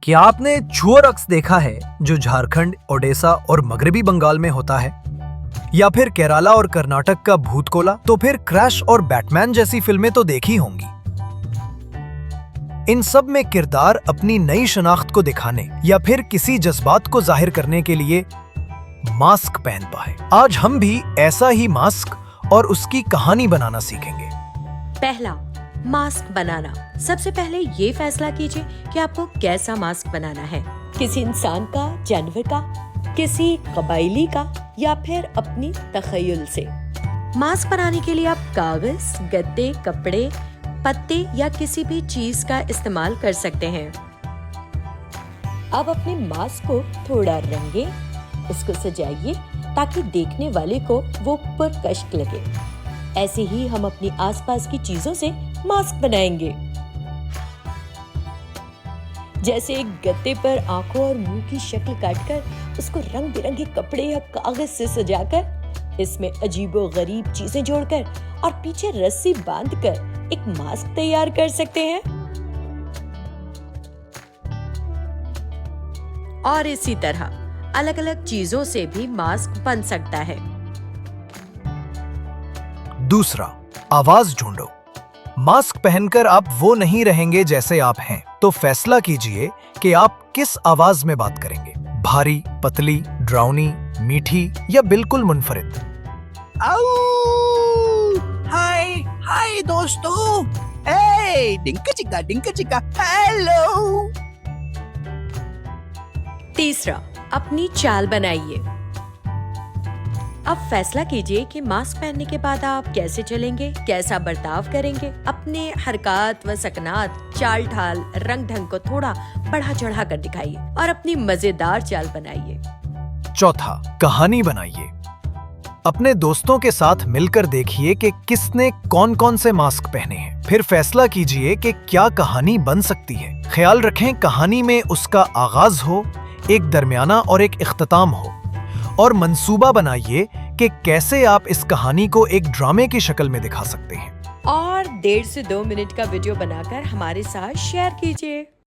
क्या आपने छुओ रक्स देखा है जो झारखंड, ओडिशा और मगरबी बंगाल में होता है? या फिर केरला और कर्नाटक का भूत कोला? तो फिर क्रैश और बैटमैन जैसी फिल्में तो देखी होंगी। इन सब में किरदार अपनी नई शनाख्त को दिखाने या फिर किसी जज्बात को जाहिर करने के लिए मास्क पहन पाए। आज हम भी ऐसा ही मास्क और उसकी कहानी बनाना सीखेंगे। पहला, मास्क बनाना। सबसे पहले ये फैसला कीजिए कि आपको कैसा मास्क बनाना है। किसी इंसान का, जानवर का, किसी कबायली का या फिर अपनी तखय्युल से। मास्क बनाने के लिए आप कागज, गद्दे, कपड़े, पत्ते या किसी भी चीज का इस्तेमाल कर सकते हैं। अब अपने मास्क को थोड़ा रंगे, उसको सजाइए ताकि देखने वाले को वो पुरकश लगे। ऐसे ही हम अपनी आसपास की चीजों से मास्क बनाएंगे। जैसे एक गत्ते पर आंखों और मुंह की शक्ल काटकर उसको रंग बिरंगे कपड़े या कागज से सजाकर, इसमें अजीबो-गरीब चीजें जोड़कर और पीछे रस्सी बांधकर एक मास्क तैयार कर सकते हैं। और इसी तरह अलग अलग चीजों से भी मास्क बन सकता है। दूसरा, आवाज ढूंढो। मास्क पहनकर आप वो नहीं रहेंगे जैसे आप हैं, तो फैसला कीजिए कि आप किस आवाज में बात करेंगे। भारी, पतली, ड्राउनी, मीठी या बिल्कुल मुनफरिद। हाय हाय दोस्तों, ए डिंका चिका हेलो। तीसरा, अपनी चाल बनाइए। अब फैसला कीजिए कि मास्क पहनने के बाद आप कैसे चलेंगे, कैसा बर्ताव करेंगे। अपने हरकत व सकनात, चाल ढाल, रंग ढंग को थोड़ा बढ़ा चढ़ा कर दिखाइए और अपनी मजेदार चाल बनाइए। चौथा, कहानी बनाइए। अपने दोस्तों के साथ मिलकर देखिए कि किसने कौन कौन से मास्क पहने हैं। फिर फैसला कीजिए कि क्या कहानी बन सकती है। ख्याल रखें कहानी में उसका आगाज हो, एक दरमियाना और एक इख्तिताम हो, और मंसूबा बनाइए कि कैसे आप इस कहानी को एक ड्रामे की शक्ल में दिखा सकते हैं। और 1.5 से 2 मिनट का वीडियो बनाकर हमारे साथ शेयर कीजिए।